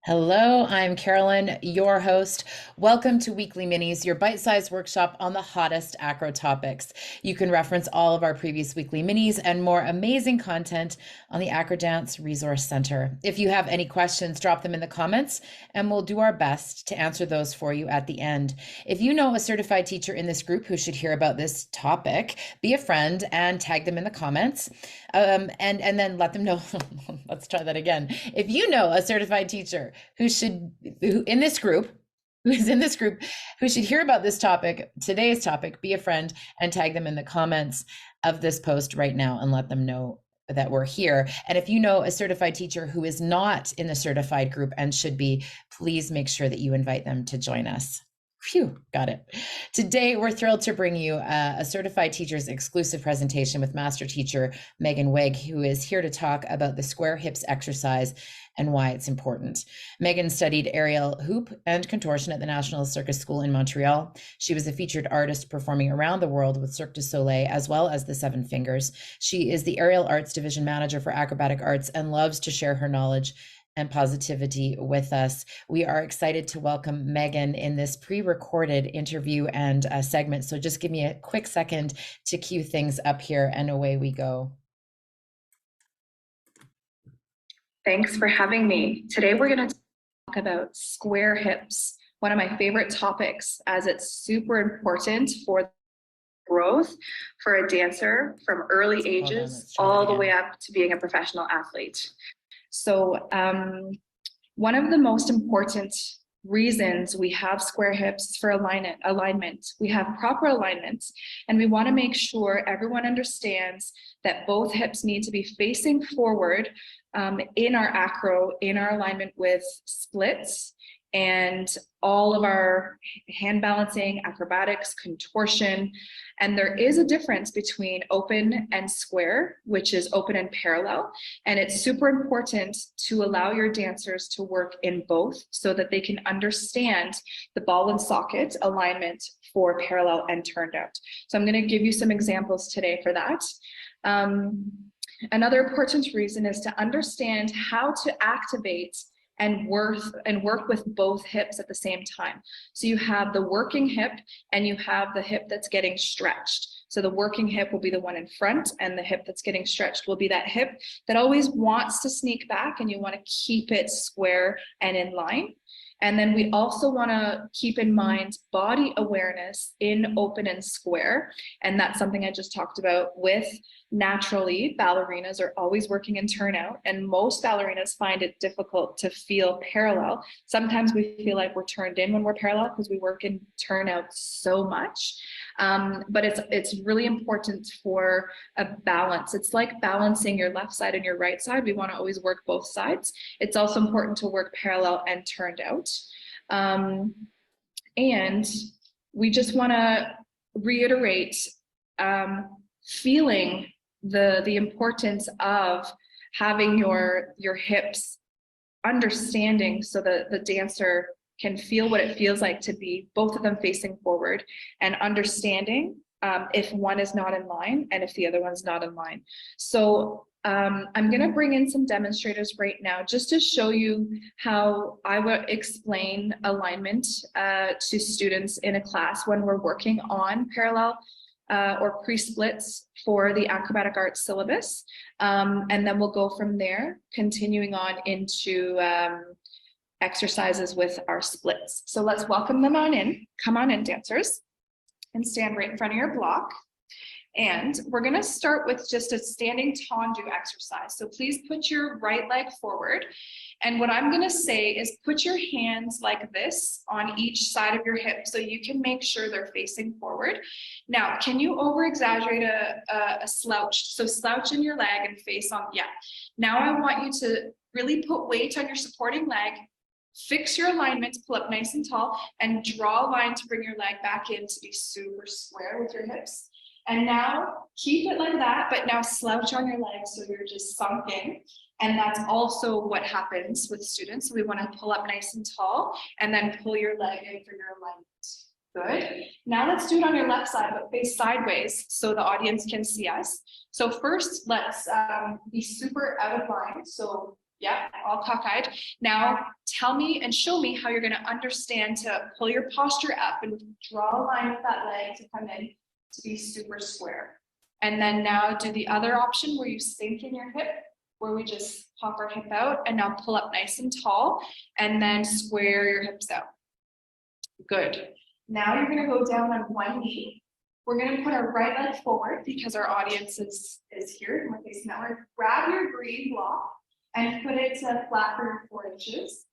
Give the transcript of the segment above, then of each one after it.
Hello, I'm Carolyn, your host. Welcome to Weekly Minis, your bite-sized workshop on the hottest acro topics. You can reference all of our previous weekly minis and more amazing content on the Acro Dance Resource Center. If you have any questions, drop them in the comments and we'll do our best to answer those for you at the end. If you know a certified teacher in this group who should hear about this topic, be a friend and tag them in the comments. And then let them know. Let's try that again. If you know a certified teacher who is in this group, who should hear about this topic, today's topic, be a friend and tag them in the comments of this post right now and let them know that we're here. And if you know a certified teacher who is not in the certified group and should be, please make sure that you invite them to join us. Phew, got it. Today, we're thrilled to bring you a certified teacher's exclusive presentation with master teacher Meaghan Wegg, who is here to talk about the square hips exercise and why it's important. Meaghan studied aerial hoop and contortion at the National Circus School in Montreal. She was a featured artist performing around the world with Cirque du Soleil, as well as the Seven Fingers. She is the Aerial Arts Division Manager for Acrobatic Arts and loves to share her knowledge and positivity with us. We are excited to welcome Meaghan in this pre-recorded interview and segment. So just give me a quick second to cue things up here and away we go. Thanks for having me. Today we're going to talk about square hips, one of my favorite topics as it's super important for growth for a dancer from early ages all the way up to being a professional athlete. So one of the most important reasons we have square hips is for alignment. We have proper alignment, and we want to make sure everyone understands that both hips need to be facing forward in our acro, in our alignment with splits, and all of our hand balancing, acrobatics, contortion. And there is a difference between open and square, which is open and parallel. And it's super important to allow your dancers to work in both so that they can understand the ball and socket alignment for parallel and turned out. So I'm going to give you some examples today for that. Another important reason is to understand how to activate and work with both hips at the same time. So you have the working hip and you have the hip that's getting stretched. So the working hip will be the one in front, and the hip that's getting stretched will be that hip that always wants to sneak back, and you want to keep it square and in line. And then we also want to keep in mind body awareness in open and square. And that's something I just talked about with naturally ballerinas are always working in turnout. And most ballerinas find it difficult to feel parallel. Sometimes we feel like we're turned in when we're parallel because we work in turnout so much. But it's really important for a balance. It's like balancing your left side and your right side. We want to always work both sides. It's also important to work parallel and turned out. And we just want to reiterate feeling the importance of having your hips understanding so that the dancer can feel what it feels like to be both of them facing forward, and understanding if one is not in line and if the other one's not in line. So I'm going to bring in some demonstrators right now just to show you how I would explain alignment to students in a class when we're working on parallel or pre-splits for the acrobatic arts syllabus. And then we'll go from there, continuing on into exercises with our splits. So let's welcome them on in. Come on in, dancers, and stand right in front of your block. And we're going to start with just a standing tendu exercise. So please put your right leg forward. And what I'm going to say is put your hands like this on each side of your hip so you can make sure they're facing forward. Now, can you over-exaggerate a slouch? So slouch in your leg and face on, yeah. Now I want you to really put weight on your supporting leg, fix your alignment, pull up nice and tall, and draw a line to bring your leg back in to be super square with your hips. And now keep it like that, but now slouch on your legs so you're just sunk in. And that's also what happens with students. So we want to pull up nice and tall and then pull your leg in for your alignment. Good. Now let's do it on your left side, but face sideways so the audience can see us. So first, let's be super out of line. So Yeah, all cockeyed. Now tell me and show me how you're going to understand to pull your posture up and draw a line with that leg to come in to be super square. And then now do the other option where you sink in your hip, where we just pop our hip out and now pull up nice and tall and then square your hips out. Good. Now you're going to go down on one knee. We're going to put our right leg forward because our audience is here and we're facing that way. Grab your green block and put it to flat for 4 inches.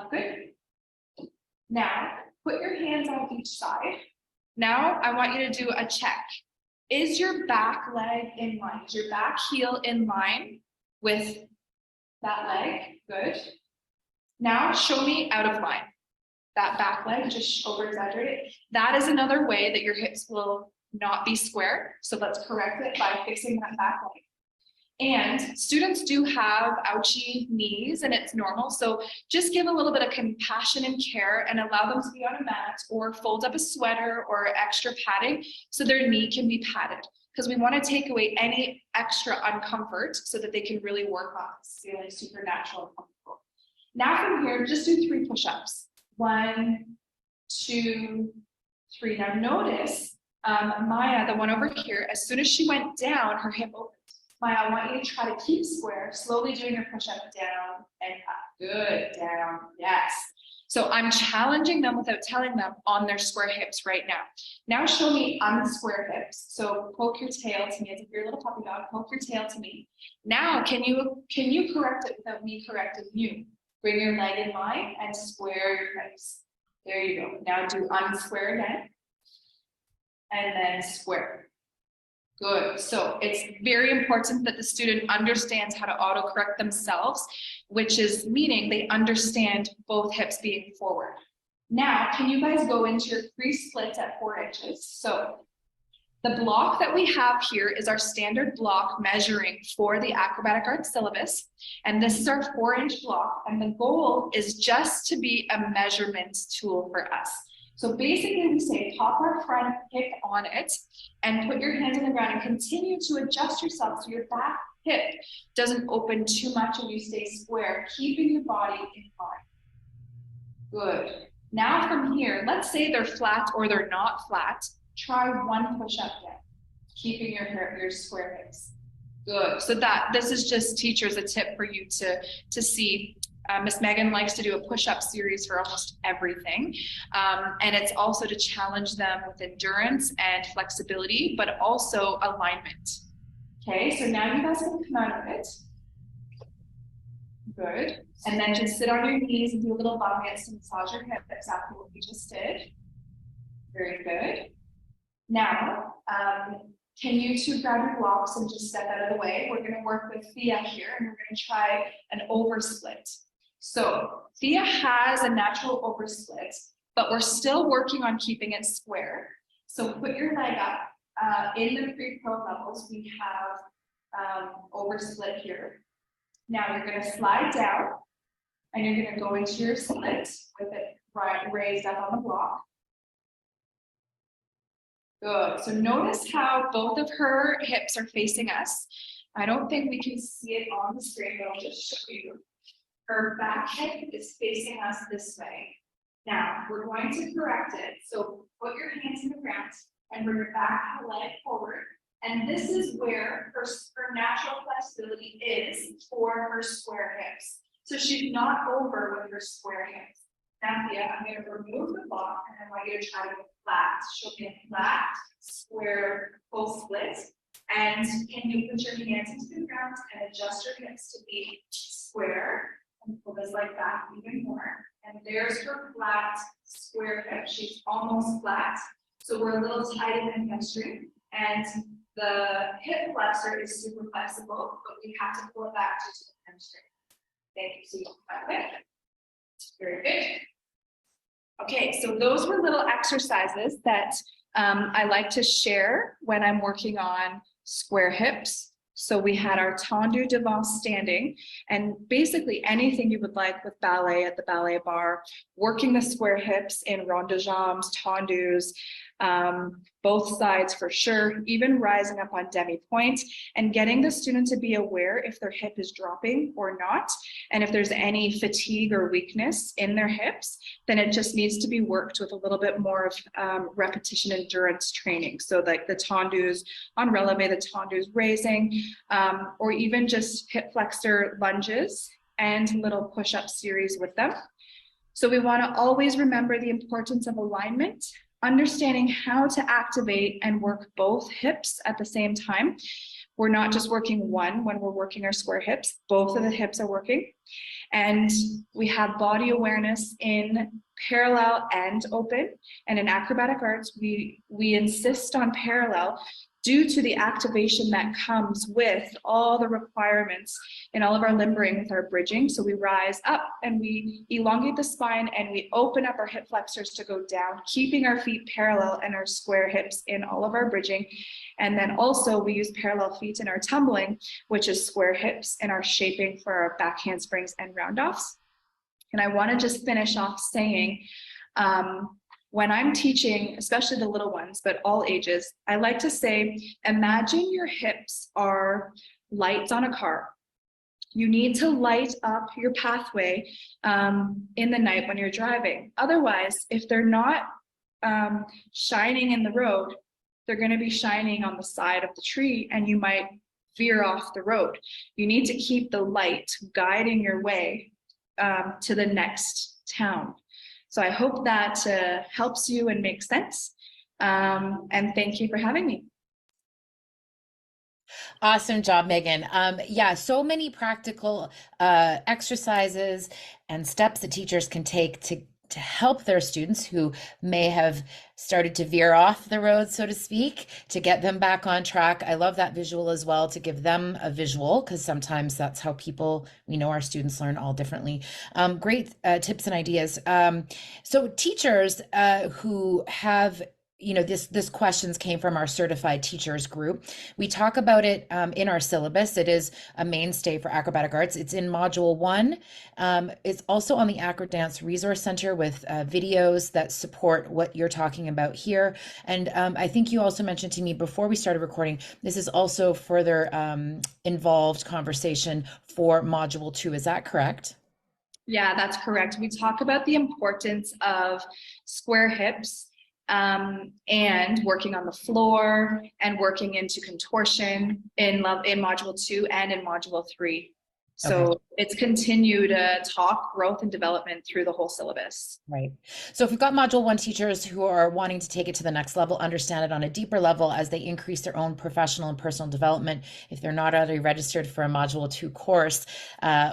Good. Now, put your hands on each side. Now, I want you to do a check. Is your back leg in line? Is your back heel in line with that leg? Good. Now, show me out of line. That back leg, just over exaggerated. That is another way that your hips will not be square. So let's correct it by fixing that back leg. And students do have ouchy knees and it's normal. So just give a little bit of compassion and care and allow them to be on a mat or fold up a sweater or extra padding so their knee can be padded. Because we want to take away any extra uncomfort so that they can really work on feeling super natural and comfortable. Now from here, just do 3 push-ups. 1, 2, 3. Now notice Maya, the one over here, as soon as she went down, her hip opened. Maya, I want you to try to keep square, slowly doing your push-up down and up. Good, down, yes. So I'm challenging them without telling them on their square hips right now. Now show me unsquare hips. So poke your tail to me as if you're a little puppy dog, poke your tail to me. Now, can you correct it without me correcting you? Bring your leg in line and square your hips. There you go. Now do unsquare again. And then square. Good. So it's very important that the student understands how to autocorrect themselves, which is meaning they understand both hips being forward. Now, can you guys go into your pre-split at 4 inches? So the block that we have here is our standard block measuring for the Acrobatic Arts syllabus. And this is our 4-inch block. And the goal is just to be a measurement tool for us. So basically we say pop our front hip on it and put your hands on the ground and continue to adjust yourself so your back hip doesn't open too much and you stay square, keeping your body in line. Good. Now from here, let's say they're flat or they're not flat. Try 1 push-up down, keeping your square hips. Good. So this is just teachers a tip for you to see. Miss Meaghan likes to do a push-up series for almost everything. And it's also to challenge them with endurance and flexibility, but also alignment. Okay, so now you guys can come out of it. Good. And then just sit on your knees and do a little bum against to massage your hips, exactly what we just did. Very good. Now, can you two grab your blocks and just step out of the way? We're going to work with Thea here, and we're going to try an oversplit. So Thea has a natural oversplit, but we're still working on keeping it square. So put your leg up. In the pre-pro levels, we have oversplit here. Now you're going to slide down, and you're going to go into your split with it raised up on the block. Good. So notice how both of her hips are facing us. I don't think we can see it on the screen, but I'll just show you. Her back hip is facing us this way. Now, we're going to correct it. So put your hands in the ground and bring your back leg forward. And this is where her natural flexibility is for her square hips. So she's not over with her square hips. Now, Thea, I'm going to remove the block and I want you to try to go flat. She'll get flat, square, full split. And can you put your hands into the ground and adjust your hips to be square and pull this leg back even more. And there's her flat, square hip. She's almost flat. So we're a little tight in the hamstring. And the hip flexor is super flexible, but we have to pull it back to the hamstring. Thank you. So you can it. Very good. Okay, so those were little exercises that I like to share when I'm working on square hips. So we had our tendu devant standing, and basically anything you would like with ballet at the ballet bar, working the square hips in rond de jambes, tendus, both sides for sure, even rising up on demi-point, and getting the student to be aware if their hip is dropping or not. And if there's any fatigue or weakness in their hips, then it just needs to be worked with a little bit more of repetition endurance training. So like the tendus on releve, the tendus raising, or even just hip flexor lunges and little push-up series with them. So we want to always remember the importance of alignment, understanding how to activate and work both hips at the same time. We're not just working one when we're working our square hips, both of the hips are working. And we have body awareness in parallel and open. And in acrobatic arts, we insist on parallel due to the activation that comes with all the requirements in all of our limbering with our bridging. So we rise up and we elongate the spine and we open up our hip flexors to go down, keeping our feet parallel and our square hips in all of our bridging. And then also we use parallel feet in our tumbling, which is square hips, and our shaping for our back handsprings and roundoffs. And I want to just finish off saying, when I'm teaching, especially the little ones, but all ages, I like to say, imagine your hips are lights on a car. You need to light up your pathway in the night when you're driving. Otherwise, if they're not shining in the road, they're going to be shining on the side of the tree and you might veer off the road. You need to keep the light guiding your way to the next town. So I hope that helps you and makes sense. And thank you for having me. Awesome job, Meaghan. Yeah, so many practical exercises and steps that teachers can take to help their students who may have started to veer off the road, so to speak, to get them back on track. I love that visual as well, to give them a visual, because sometimes that's how we know our students learn all differently. Great tips and ideas. So teachers who have this questions came from our certified teachers group. We talk about it in our syllabus. It is a mainstay for acrobatic arts. It's in module 1. It's also on the Acro Dance Resource Center with videos that support what you're talking about here. And I think you also mentioned to me before we started recording, this is also further involved conversation for module 2. Is that correct? Yeah, that's correct. We talk about the importance of square hips and working on the floor and working into contortion in module 2 and in module 3. So Okay. it's continued talk, growth, and development through the whole syllabus. Right. So if we've got module 1 teachers who are wanting to take it to the next level, understand it on a deeper level as they increase their own professional and personal development, if they're not already registered for a module 2 course,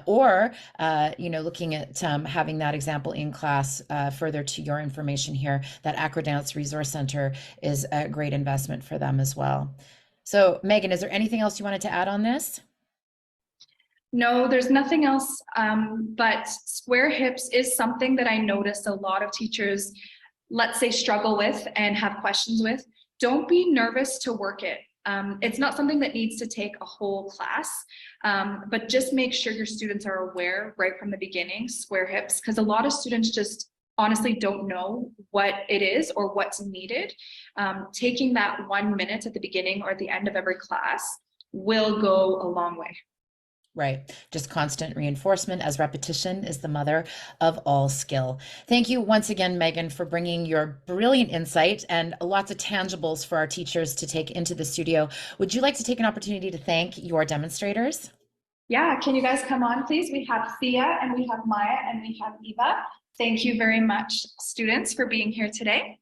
or looking at having that example in class, further to your information here, that Acro Dance Resource Center is a great investment for them as well. So Meaghan, is there anything else you wanted to add on this? No, there's nothing else, but square hips is something that I noticed a lot of teachers, let's say, struggle with and have questions with. Don't be nervous to work it. It's not something that needs to take a whole class, but just make sure your students are aware right from the beginning, square hips, because a lot of students just honestly don't know what it is or what's needed. Taking that 1 minute at the beginning or at the end of every class will go a long way. Right. Just constant reinforcement, as repetition is the mother of all skill. Thank you once again, Meaghan, for bringing your brilliant insight and lots of tangibles for our teachers to take into the studio. Would you like to take an opportunity to thank your demonstrators? Yeah, can you guys come on, please? We have Thea and we have Maya and we have Eva. Thank you very much, students, for being here today.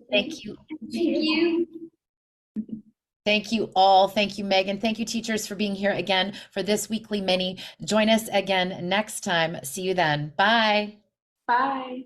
Thank you. Thank you. Thank you all. Thank you, Meaghan. Thank you, teachers, for being here again for this weekly mini. Join us again next time. See you then. Bye. Bye.